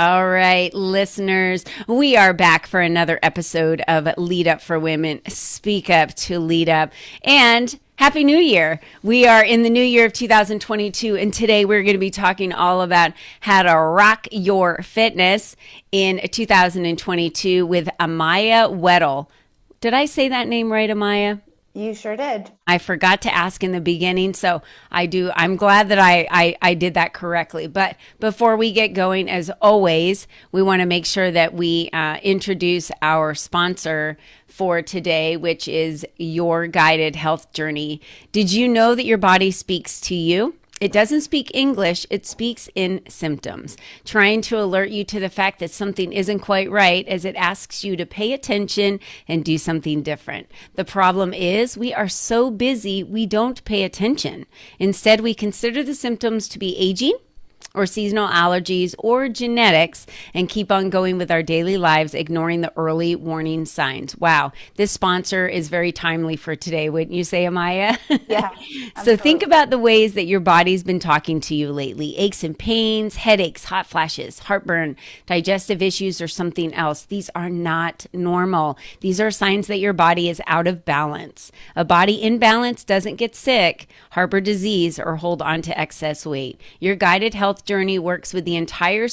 All right, listeners, we are back for another episode of Lead Up for Women. Speak up to lead up. And Happy New Year. We are in the new year of 2022, and today we're going to be talking all about how to rock your fitness in 2022 with Amaya Weddle. Did I say that name right, Amaya? You sure did. I forgot to ask in the beginning, so I'm glad that I did that correctly. But before we get going, as always, we want to make sure that we introduce our sponsor for today, which is Your Guided Health Journey. Did you know that your body speaks to you? It doesn't speak English, it speaks in symptoms, trying to alert you to the fact that something isn't quite right as it asks you to pay attention and do something different. The problem is we are so busy we don't pay attention. Instead, we consider the symptoms to be aging or seasonal allergies or genetics and keep on going with our daily lives, ignoring the early warning signs. Wow, this sponsor is very timely for today, wouldn't you say, Amaya? Yeah, So think absolutely. about the ways that your body's been talking to you lately. Aches and pains, headaches, hot flashes, heartburn, digestive issues, or something else. These are not normal. These are signs that your body is out of balance. A body in balance doesn't get sick, harbor disease, or hold on to excess weight. Your guided health journey works with the entire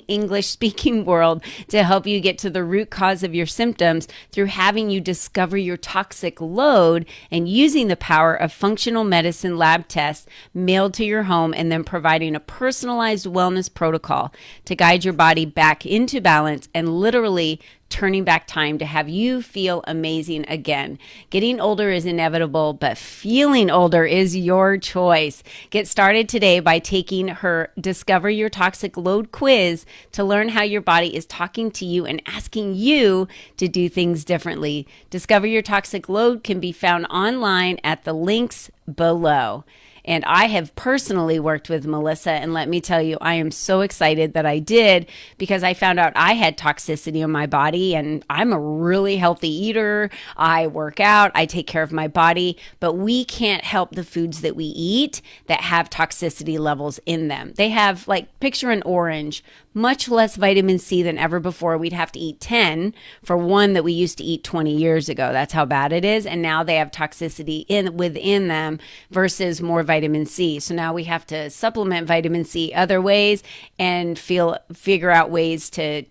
English speaking world to help you get to the root cause of your symptoms through having you discover your toxic load and using the power of functional medicine lab tests mailed to your home, and then providing a personalized wellness protocol to guide your body back into balance and literally turning back time to have you feel amazing again. Getting older is inevitable, but feeling older is your choice. Get started today by taking her Discover Your Toxic Load quiz to learn how your body is talking to you and asking you to do things differently. Discover Your Toxic Load can be found online at the links below. And I have personally worked with Melissa, and let me tell you, I am so excited that I did, because I found out I had toxicity in my body, and I'm a really healthy eater. I work out, I take care of my body, but we can't help the foods that we eat that have toxicity levels in them. They have, like, picture an orange, much less vitamin C than ever before. We'd have to eat 10 for one that we used to eat 20 years ago. That's how bad it is. And now they have toxicity within them versus more vitamin C. So now we have to supplement vitamin C other ways and figure out ways to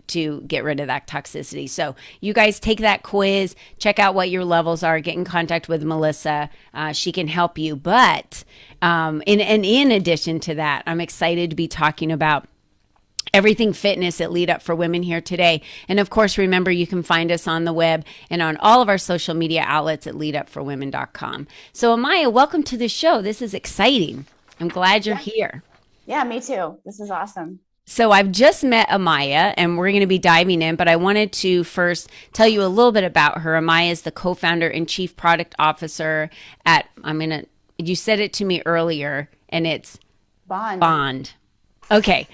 get rid of that toxicity. So you guys take that quiz, check out what your levels are, get in contact with Melissa. She can help you. But in addition to that, I'm excited to be talking about everything fitness at Lead Up for Women here today. And of course, remember, you can find us on the web and on all of our social media outlets at leadupforwomen.com. So Amaya, welcome to the show. This is exciting. I'm glad you're Yeah. here. Yeah, me too. This is awesome. So I've just met Amaya, and we're going to be diving in, but I wanted to first tell you a little bit about her. Amaya is the co-founder and chief product officer at, you said it to me earlier, and it's Bond. Bond. Okay.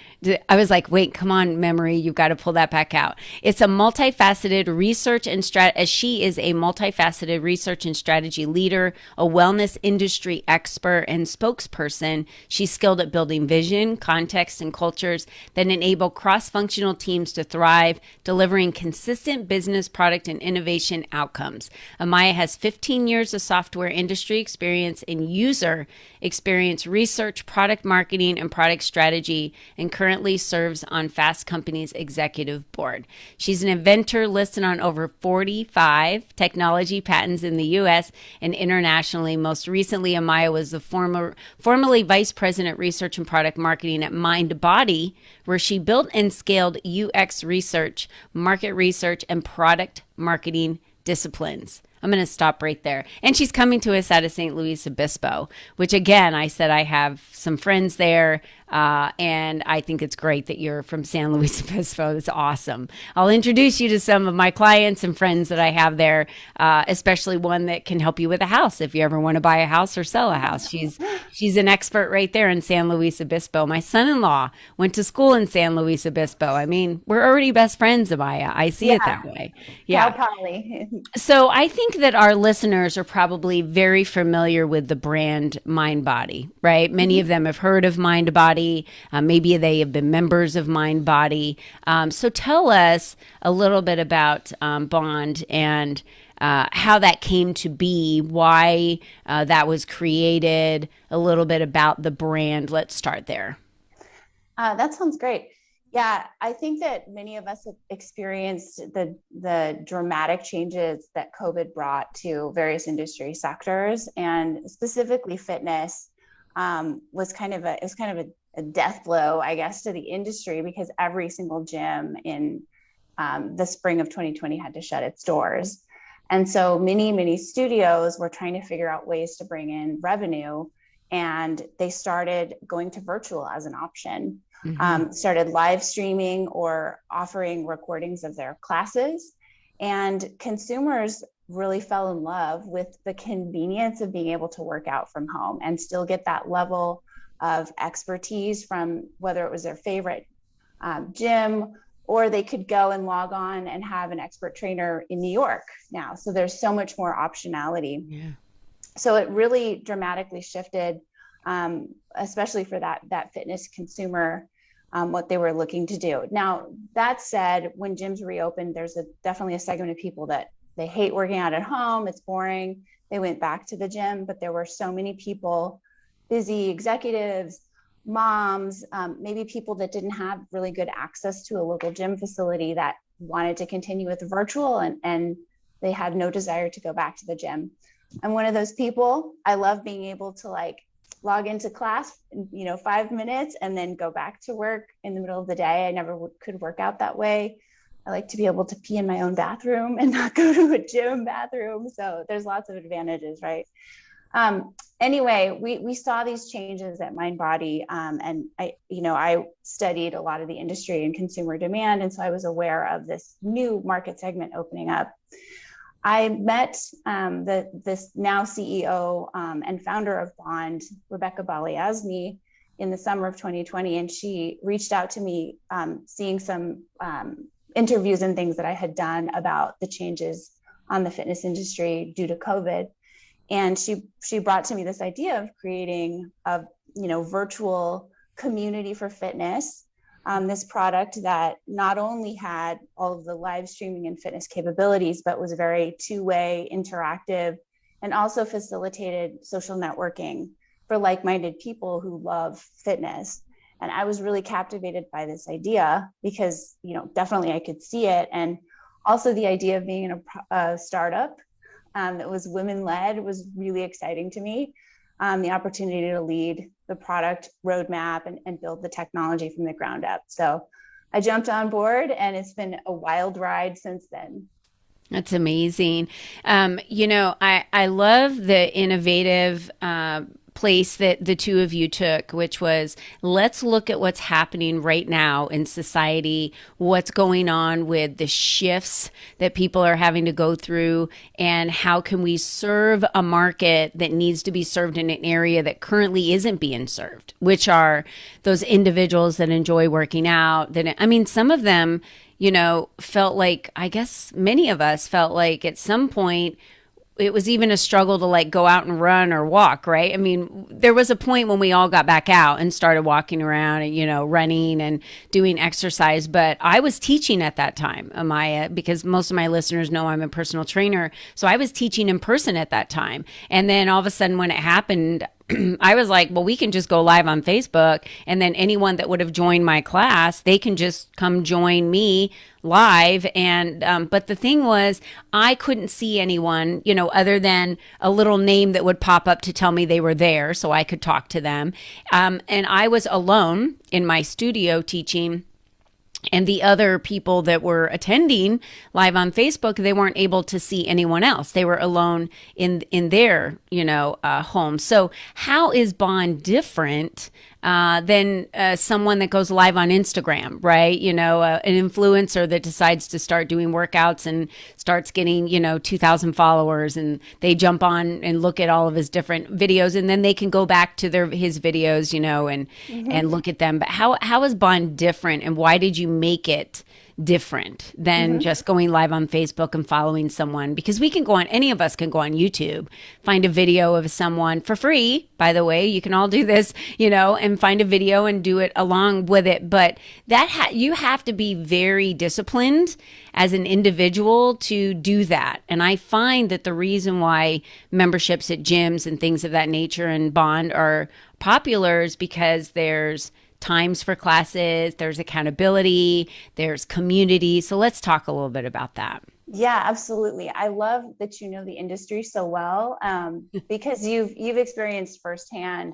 I was like, wait, come on, memory. You've got to pull that back out. It's a multifaceted research and as she is a multifaceted research and strategy leader, a wellness industry expert and spokesperson. She's skilled at building vision, context, and cultures that enable cross-functional teams to thrive, delivering consistent business, product, and innovation outcomes. Amaya has 15 years of software industry experience in user experience research, product marketing, and product strategy, and currently serves on Fast Company's executive board. She's an inventor listed on over 45 technology patents in the U.S. and internationally. Most recently, Amaya was the formerly vice president research and product marketing at MindBody, where she built and scaled UX research, market research, and product marketing disciplines. I'm going to stop right there. And she's coming to us out of St. Louis Obispo, which, again, I said I have some friends there. And I think it's great that you're from San Luis Obispo. That's awesome. I'll introduce you to some of my clients and friends that I have there, especially one that can help you with a house if you ever want to buy a house or sell a house. She's an expert right there in San Luis Obispo. My son-in-law went to school in San Luis Obispo. I mean, we're already best friends, Amaya. I see it Yeah, that way. Cal Yeah. Poly. So I think that our listeners are probably very familiar with the brand MindBody, right? Many of them have heard of MindBody. Body. Maybe they have been members of Mind Body. So tell us a little bit about Bond and how that came to be, why that was created, a little bit about the brand. Let's start there. That sounds great. Yeah, I think that many of us have experienced the dramatic changes that COVID brought to various industry sectors, and specifically fitness was kind of a death blow, I guess, to the industry, because every single gym in the spring of 2020 had to shut its doors. And so many studios were trying to figure out ways to bring in revenue, and they started going to virtual as an option. Started live streaming or offering recordings of their classes. And consumers really fell in love with the convenience of being able to work out from home and still get that level of expertise from whether it was their favorite gym, or they could go and log on and have an expert trainer in New York now. So there's so much more optionality. Yeah. So it really dramatically shifted, especially for that fitness consumer, what they were looking to do. Now, that said, when gyms reopened, there's definitely a segment of people that they hate working out at home. It's boring. They went back to the gym, but there were so many people, busy executives, moms, maybe people that didn't have really good access to a local gym facility that wanted to continue with virtual, and they had no desire to go back to the gym. I'm one of those people. I love being able to log into class, 5 minutes and then go back to work in the middle of the day. I never could work out that way. I like to be able to pee in my own bathroom and not go to a gym bathroom. So there's lots of advantages, right? Anyway, we saw these changes at Mind Body, and I studied a lot of the industry and consumer demand. And so I was aware of this new market segment opening up. I met this now CEO and founder of Bond, Rebecca Baliasmi, in the summer of 2020, and she reached out to me, seeing some interviews and things that I had done about the changes on the fitness industry due to COVID. And she brought to me this idea of creating a virtual community for fitness. This product that not only had all of the live streaming and fitness capabilities, but was very two-way, interactive, and also facilitated social networking for like-minded people who love fitness. And I was really captivated by this idea because, definitely I could see it. And also the idea of being in a startup that was women-led was really exciting to me. The opportunity to lead the product roadmap and build the technology from the ground up. So I jumped on board, and it's been a wild ride since then. That's amazing. I love the innovative place that the two of you took, which was, let's look at what's happening right now in society, what's going on with the shifts that people are having to go through, and how can we serve a market that needs to be served in an area that currently isn't being served, which are those individuals that enjoy working out. Some of them, felt like, I guess many of us felt like at some point it was even a struggle to go out and run or walk, right? There was a point when we all got back out and started walking around and, running and doing exercise. But I was teaching at that time, Amaya, because most of my listeners know I'm a personal trainer. So I was teaching in person at that time. And then all of a sudden when it happened, I was like, well, we can just go live on Facebook, and then anyone that would have joined my class, they can just come join me live. And but the thing was, I couldn't see anyone, other than a little name that would pop up to tell me they were there so I could talk to them. And I was alone in my studio teaching. And the other people that were attending live on Facebook, they weren't able to see anyone else. They were alone in their, home. So how is Bond different than someone that goes live on Instagram, right? An influencer that decides to start doing workouts and starts getting, 2,000 followers, and they jump on and look at all of his different videos, and then they can go back to his videos, and look at them. But how is Bond different, and why did you make it different than just going live on Facebook and following someone, because we can go on, any of us can go on YouTube, find a video of someone for free. By the way, you can all do this, and find a video and do it along with it. But you have to be very disciplined as an individual to do that. And I find that the reason why memberships at gyms and things of that nature and Bond are popular is because there's times for classes, there's accountability, there's community. So let's talk a little bit about that. Yeah, absolutely. I love that you know the industry so well, because you've experienced firsthand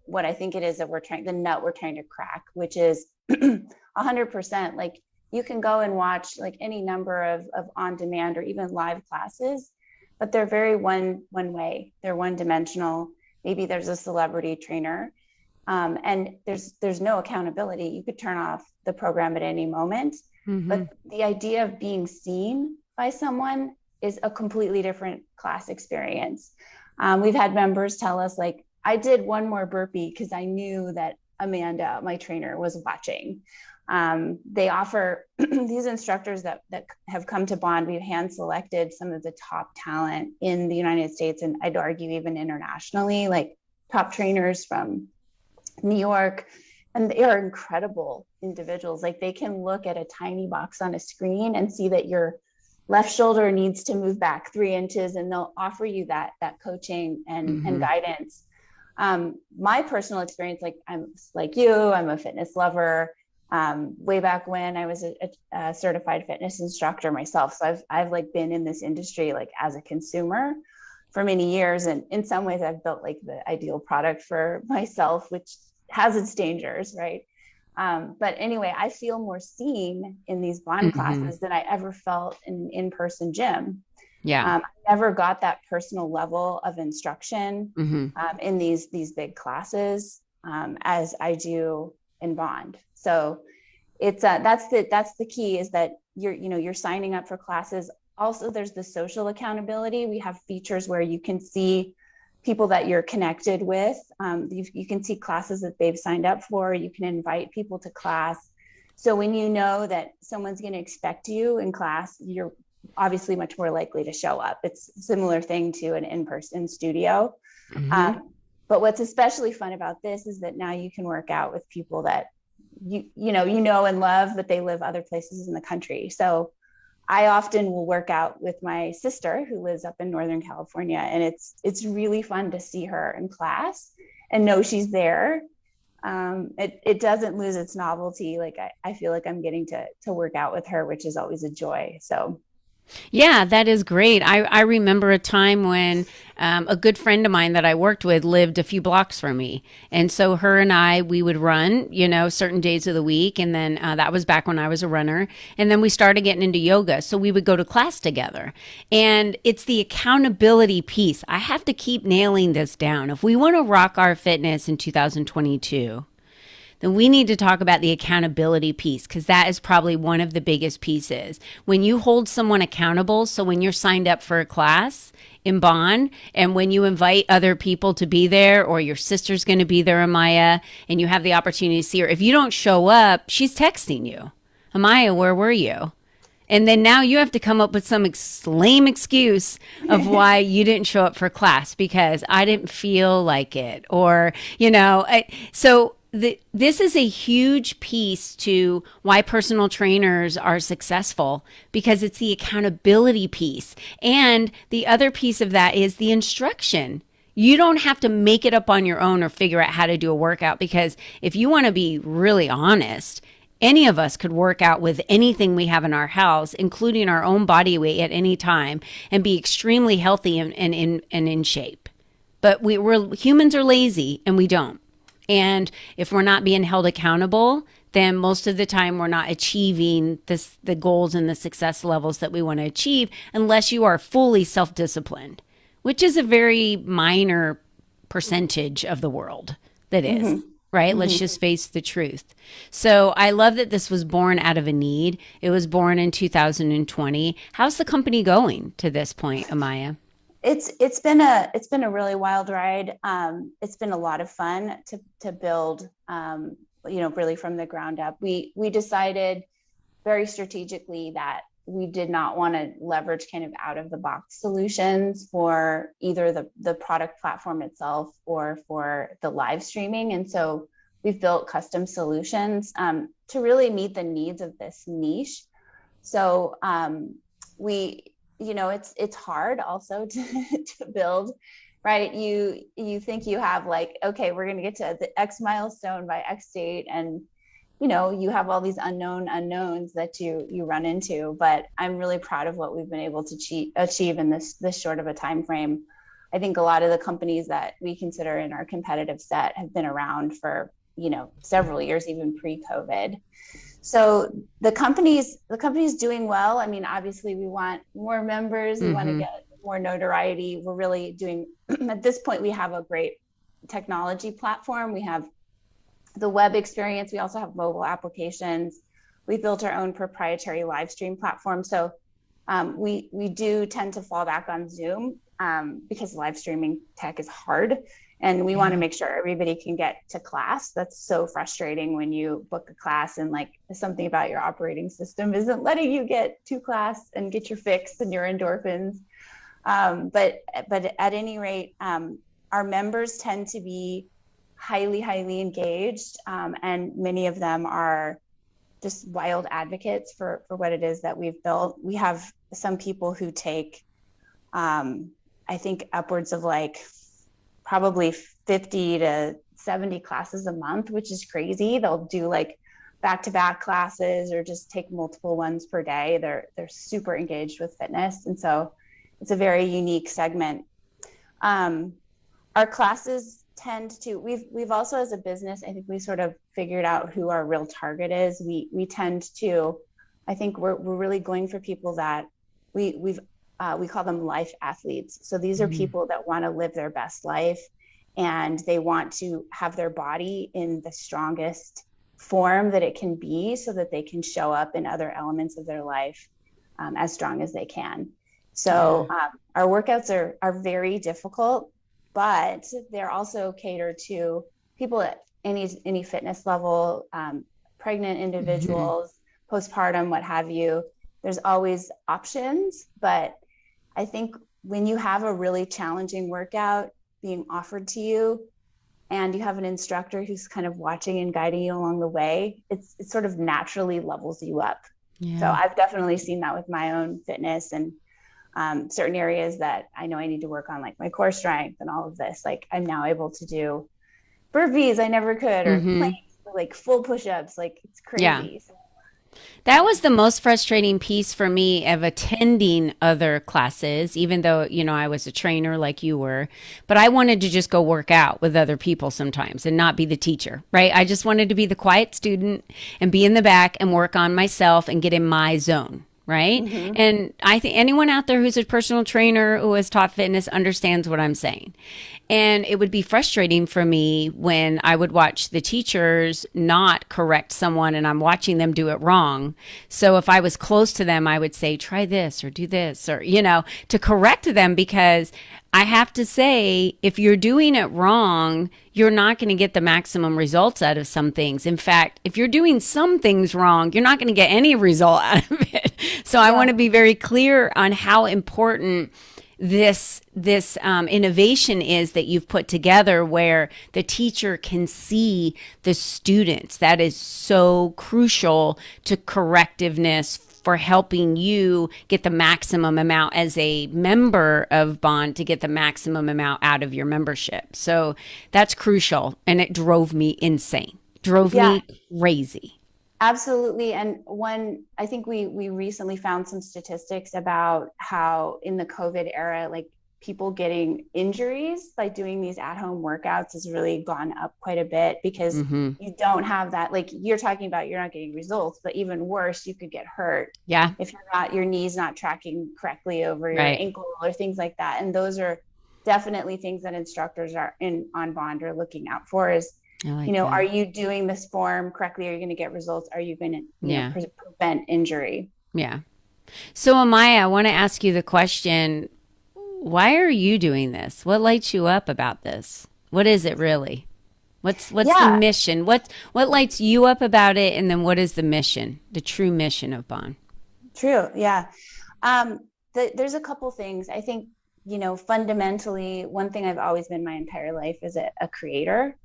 what I think it is that the nut we're trying to crack, which is 100%. Like, you can go and watch like any number of on-demand or even live classes, but they're very one way. They're one dimensional. Maybe there's a celebrity trainer. And there's no accountability. You could turn off the program at any moment, but the idea of being seen by someone is a completely different class experience. We've had members tell us, like, I did one more burpee because I knew that Amanda, my trainer, was watching. They offer these instructors that have come to Bond. We've hand selected some of the top talent in the United States, and I'd argue even internationally, like top trainers from New York, and they are incredible individuals. Like, they can look at a tiny box on a screen and see that your left shoulder needs to move back 3 inches, and they'll offer you that coaching and guidance. My personal experience, like, I'm like you, I'm a fitness lover. Way back when I was a certified fitness instructor myself. So I've like been in this industry, like, as a consumer for many years. And in some ways I've built like the ideal product for myself, which has its dangers, right? But anyway, I feel more seen in these Bond classes than I ever felt in an in-person gym. I never got that personal level of instruction in these big classes as I do in Bond. So it's that's the key, is that you're signing up for classes. Also, there's the social accountability. We have features where you can see people that you're connected with. You can see classes that they've signed up for. You can invite people to class. So when you know that someone's going to expect you in class, you're obviously much more likely to show up. It's a similar thing to an in-person studio. But what's especially fun about this is that now you can work out with people that you know and love, but they live other places in the country. So I often will work out with my sister who lives up in Northern California, and it's really fun to see her in class and know she's there. It doesn't lose its novelty. Like, I feel like I'm getting to work out with her, which is always a joy. So yeah, that is great. I remember a time when a good friend of mine that I worked with lived a few blocks from me. And so her and we would run, certain days of the week. And then that was back when I was a runner. And then we started getting into yoga. So we would go to class together. And it's the accountability piece. I have to keep nailing this down. If we want to rock our fitness in 2022, then we need to talk about the accountability piece, because that is probably one of the biggest pieces. When you hold someone accountable, so when you're signed up for a class in Bond, and when you invite other people to be there, or your sister's going to be there, Amaya, and you have the opportunity to see her, if you don't show up, she's texting you, Amaya, where were you? And then now you have to come up with some lame excuse of why you didn't show up for class, because I didn't feel like it, or, this is a huge piece to why personal trainers are successful, because it's the accountability piece. And the other piece of that is the instruction. You don't have to make it up on your own or figure out how to do a workout, because if you want to be really honest, any of us could work out with anything we have in our house, including our own body weight at any time, and be extremely healthy and in shape. But humans are lazy, and we don't. And if we're not being held accountable, then most of the time we're not achieving the goals and the success levels that we want to achieve, unless you are fully self-disciplined, which is a very minor percentage of the world that is, right? Let's just face the truth. So I love that this was born out of a need. It was born in 2020. How's the company going to this point, Amaya? It's been a really wild ride. It's been a lot of fun to build, really from the ground up. We decided very strategically that we did not want to leverage kind of out of the box solutions for either the product platform itself or for the live streaming. And so we've built custom solutions to really meet the needs of this niche. So we, it's hard also to build, right? You think you have like, okay, we're going to get to the X milestone by X date, and you have all these unknowns that you run into. But I'm really proud of what we've been able to achieve in this short of a time frame. I think a lot of the companies that we consider in our competitive set have been around for several years, even pre-COVID. So the company's doing well. I mean, obviously we want more members, we want to get more notoriety. We're really doing, at this point, we have a great technology platform. We have the web experience. We also have mobile applications. We built our own proprietary live stream platform. So we do tend to fall back on Zoom because live streaming tech is hard. And we want to make sure everybody can get to class. That's so frustrating when you book a class and like something about your operating system isn't letting you get to class and get your fix and your endorphins. But at any rate, our members tend to be highly engaged, and many of them are just wild advocates for what it is that we've built. We have some people who take, I think, upwards of like probably 50 to 70 classes a month, which is crazy. They'll do like back-to-back classes or just take multiple ones per day. They're super engaged with fitness, and so it's a very unique segment. Our classes tend to, we've also, as a business, I think we sort of figured out who our real target is. We tend to, I think we're really going for people that we call them life athletes. So these are people that want to live their best life, and they want to have their body in the strongest form that it can be so that they can show up in other elements of their life as strong as they can. So our workouts are very difficult, but they're also catered to people at any fitness level, pregnant individuals, postpartum, what have you. There's always options, but I think when you have a really challenging workout being offered to you and you have an instructor who's kind of watching and guiding you along the way, it sort of naturally levels you up. So I've definitely seen that with my own fitness and certain areas that I know I need to work on, like my core strength and all of this. Like I'm now able to do burpees I never could, or planks, like full push-ups. Like it's crazy. Yeah. That was the most frustrating piece for me of attending other classes, even though, I was a trainer like you were, but I wanted to just go work out with other people sometimes and not be the teacher, right? I just wanted to be the quiet student and be in the back and work on myself and get in my zone. Right. And I think anyone out there who's a personal trainer who has taught fitness understands what I'm saying. And it would be frustrating for me when I would watch the teachers not correct someone and I'm watching them do it wrong. So if I was close to them, I would say, try this or do this, or, to correct them, because I have to say, if you're doing it wrong, you're not going to get the maximum results out of some things. In fact, if you're doing some things wrong, you're not going to get any result out of it. So I want to be very clear on how important this innovation is that you've put together, where the teacher can see the students. That is so crucial to correctiveness for helping you get the maximum amount as a member of Bond, to get the maximum amount out of your membership. So that's crucial. And it drove me insane, me crazy. Absolutely. And I think we recently found some statistics about how in the COVID era, like people getting injuries by doing these at-home workouts has really gone up quite a bit, because you don't have that, like you're talking about, you're not getting results, but even worse, you could get hurt. Yeah. If your knee's not tracking correctly over your ankle or things like that. And those are definitely things that instructors on Bond are looking out for, is, are you doing this form correctly? Are you going to get results? Are you going to prevent injury? Yeah. So Amaya, I want to ask you the question, why are you doing this? What lights you up about this? What is it really? What's the Yeah, mission? What lights you up about it, and then what is the mission, the true mission of Bond? true. Yeah. Um, there's a couple things. I think, fundamentally, one thing I've always been my entire life is a creator.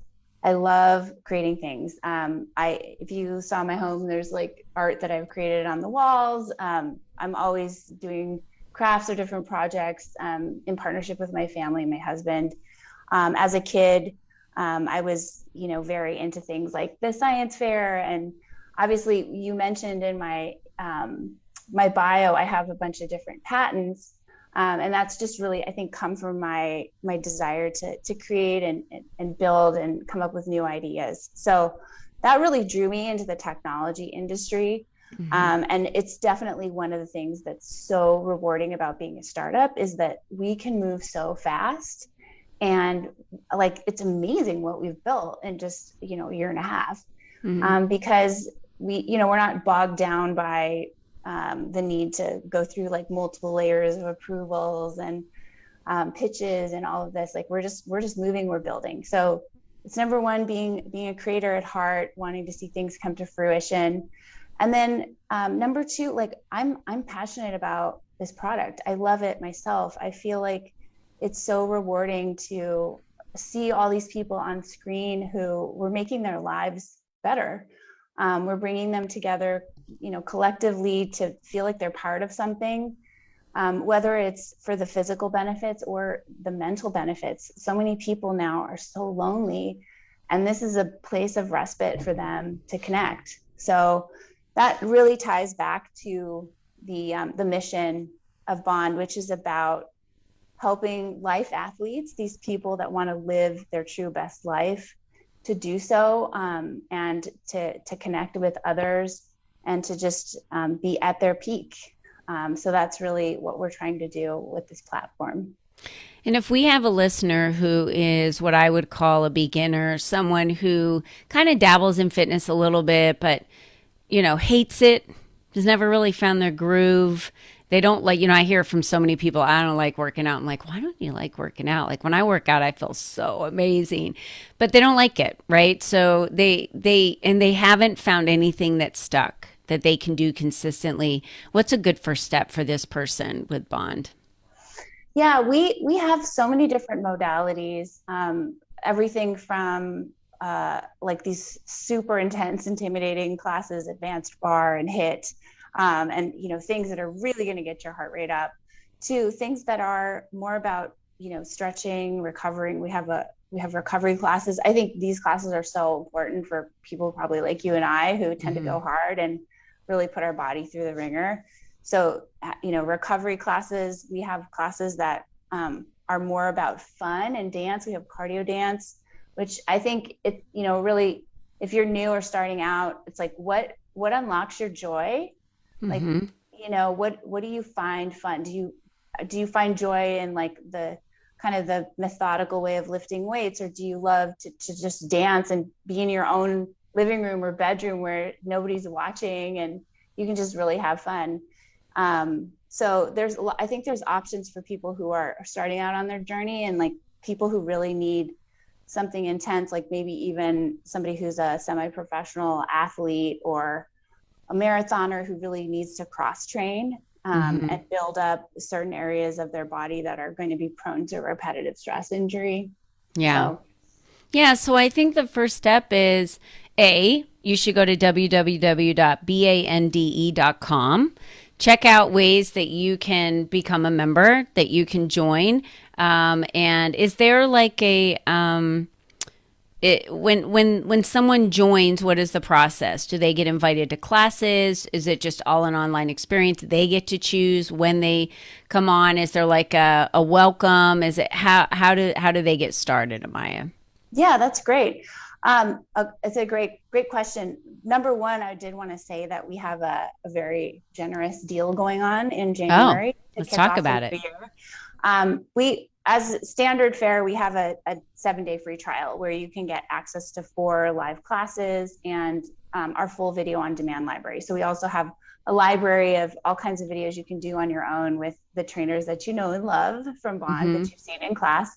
I love creating things. If you saw my home, there's like art that I've created on the walls. I'm always doing crafts or different projects in partnership with my family, my husband. As a kid, I was, very into things like the science fair. And obviously, you mentioned in my bio, I have a bunch of different patents. And that's just really, I think, come from my desire to create and build and come up with new ideas. So that really drew me into the technology industry. Mm-hmm. And it's definitely one of the things that's so rewarding about being a startup is that we can move so fast. And like, it's amazing what we've built in just, a year and a half, Mm-hmm. because we're not bogged down by the need to go through like multiple layers of approvals and pitches and all of this. Like we're just moving, we're building. So it's number one, being a creator at heart, wanting to see things come to fruition. And then number two, like I'm passionate about this product. I love it myself. I feel like it's so rewarding to see all these people on screen who were making their lives better. We're bringing them together, collectively to feel like they're part of something, whether it's for the physical benefits or the mental benefits. So many people now are so lonely, and this is a place of respite for them to connect. So that really ties back to the mission of Bond, which is about helping life athletes, these people that want to live their true best life, to do so, and to connect with others and to just be at their peak. So that's really what we're trying to do with this platform. And if we have a listener who is what I would call a beginner, someone who kind of dabbles in fitness a little bit, but, hates it, has never really found their groove. They don't like, I hear from so many people, I don't like working out. I'm like, why don't you like working out? Like when I work out, I feel so amazing, but they don't like it. Right. So they haven't found anything that's stuck that they can do consistently. What's a good first step for this person with Bond? Yeah, we have so many different modalities. Everything from like these super intense, intimidating classes, advanced bar and hit, and things that are really going to get your heart rate up, to things that are more about stretching, recovering. We have recovery classes. I think these classes are so important for people probably like you and I who tend to Mm-hmm. go hard and really put our body through the ringer. So, recovery classes, we have classes that are more about fun and dance. We have cardio dance, which I think really, if you're new or starting out, it's like, what unlocks your joy? Like, Mm-hmm. what do you find fun? Do you find joy in like the kind of the methodical way of lifting weights, or do you love to just dance and be in your own living room or bedroom where nobody's watching and you can just really have fun? So I think there's options for people who are starting out on their journey, and like people who really need something intense, like maybe even somebody who's a semi-professional athlete or a marathoner who really needs to cross train, Mm-hmm. and build up certain areas of their body that are going to be prone to repetitive stress injury. Yeah. So Yeah, so I think the first step is you should go to www.bande.com. Check out ways that you can become a member, that you can join. And is there like when someone joins, what is the process? Do they get invited to classes? Is it just all an online experience? They get to choose when they come on. Is there like a welcome? Is it how do they get started, Amaya? yeah, that's great. It's a great question. Number one, I did want to say that we have a very generous deal going on in Oh, January to let's kick talk off the about new it. year. We, as standard fare, we have a 7-day free trial where you can get access to 4 live classes and our full video on demand library. So we also have a library of all kinds of videos you can do on your own with the trainers that you know and love from Bond Mm-hmm. that you've seen in class.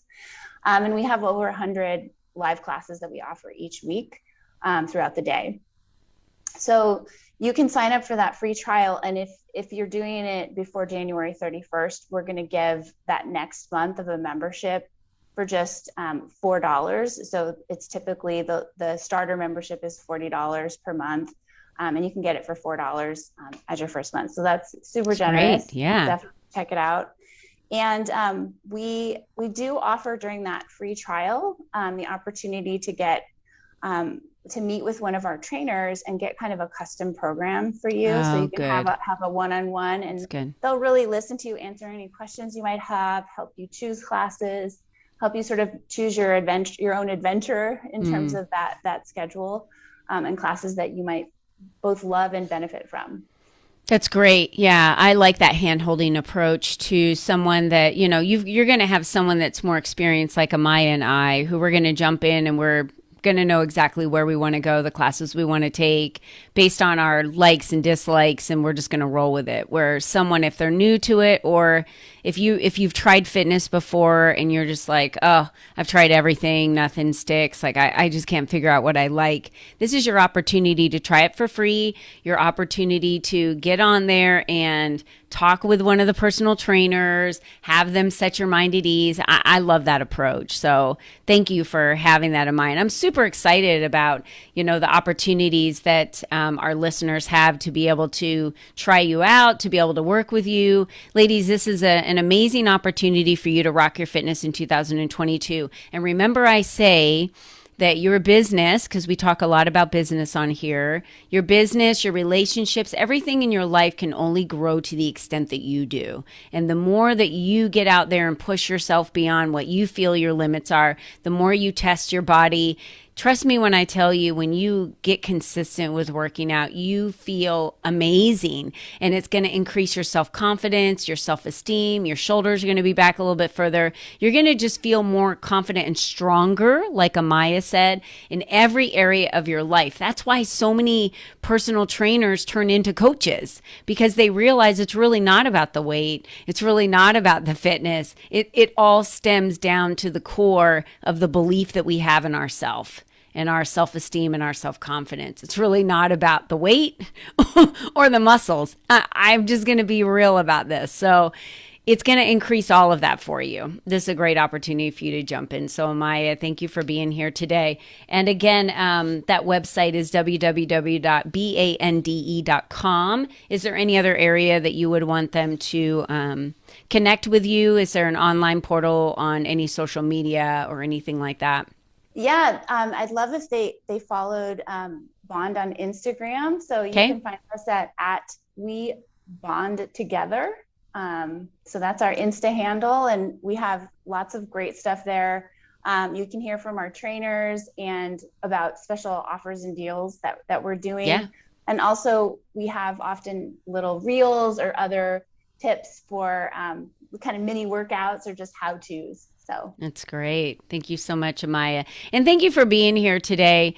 And we have over 100 live classes that we offer each week throughout the day. So you can sign up for that free trial. And if you're doing it before January 31st, we're going to give that next month of a membership for just $4. So it's typically the starter membership is $40 per month. And you can get it for $4 as your first month. So that's super generous. Great. Yeah. Definitely check it out. And we do offer during that free trial the opportunity to get to meet with one of our trainers and get kind of a custom program for you. Oh, so you can good. have a one-on-one, and they'll really listen to you, answer any questions you might have, help you choose classes, help you sort of choose your own adventure in terms of that schedule, and classes that you might both love and benefit from. That's great. Yeah, I like that hand-holding approach to someone that, you know, you're going to have someone that's more experienced like Amaya and I, who we're going to jump in and we're going to know exactly where we want to go, the classes we want to take based on our likes and dislikes, and we're just going to roll with it. Where someone, if they're new to it, or if you've tried fitness before and you're just like, oh, I've tried everything, nothing sticks, like I just can't figure out what I like, this is your opportunity to try it for free, your opportunity to get on there and talk with one of the personal trainers, have them set your mind at ease. I love that approach. So thank you for having that in mind. I'm super excited about, you know, the opportunities that our listeners have to be able to try you out, to be able to work with you. Ladies, this is an amazing opportunity for you to rock your fitness in 2022. And remember, I say that your business, because we talk a lot about business on here, your business, your relationships, everything in your life can only grow to the extent that you do. And the more that you get out there and push yourself beyond what you feel your limits are, the more you test your body. Trust me when I tell you, when you get consistent with working out, you feel amazing, and it's going to increase your self-confidence, your self-esteem, your shoulders are going to be back a little bit further. You're going to just feel more confident and stronger, like Amaya said, in every area of your life. That's why so many personal trainers turn into coaches, because they realize it's really not about the weight. It's really not about the fitness. It all stems down to the core of the belief that we have in ourselves and our self-esteem and our self-confidence. It's really not about the weight or the muscles. I'm just going to be real about this. So it's going to increase all of that for you. This is a great opportunity for you to jump in. So Amaya, thank you for being here today. And again, that website is www.bande.com. Is there any other area that you would want them to connect with you? Is there an online portal on any social media or anything like that? Yeah, I'd love if they followed Bond on Instagram. So you can find us at We Bond Together. So that's our Insta handle, and we have lots of great stuff there. You can hear from our trainers and about special offers and deals that we're doing. Yeah. And also we have often little reels or other tips for kind of mini workouts or just how-tos. So that's great. Thank you so much, Amaya. And thank you for being here today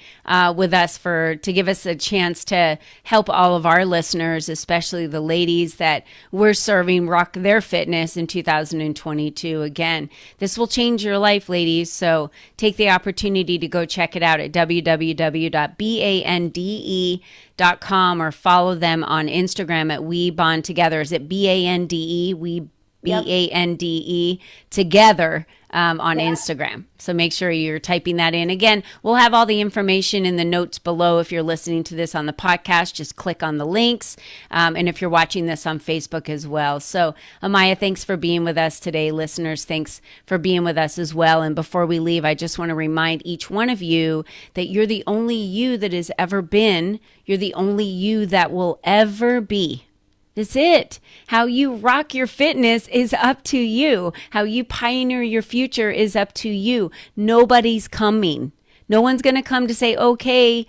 with us to give us a chance to help all of our listeners, especially the ladies that we're serving, rock their fitness in 2022. Again, this will change your life, ladies. So take the opportunity to go check it out at www.bande.com or follow them on Instagram at We Bond Together. Is it BANDE? We BANDE together on Instagram. So make sure you're typing that in. Again, we'll have all the information in the notes below. If you're listening to this on the podcast, just click on the links. And if you're watching this on Facebook as well. So Amaya, thanks for being with us today. Listeners, thanks for being with us as well. And before we leave, I just want to remind each one of you that you're the only you that has ever been. You're the only you that will ever be. That's it. How you rock your fitness is up to you. How you pioneer your future is up to you. Nobody's coming. No one's going to come to say, okay,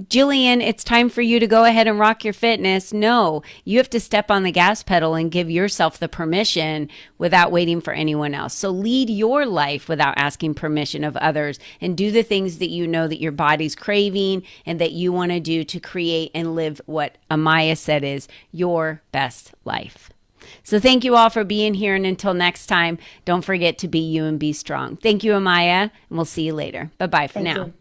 Jillian, it's time for you to go ahead and rock your fitness. No, you have to step on the gas pedal and give yourself the permission without waiting for anyone else. So lead your life without asking permission of others, and do the things that you know that your body's craving and that you want to do to create and live what Amaya said is your best life. So thank you all for being here. And until next time, don't forget to be you and be strong. Thank you, Amaya. And we'll see you later. Bye-bye for Thank now. you.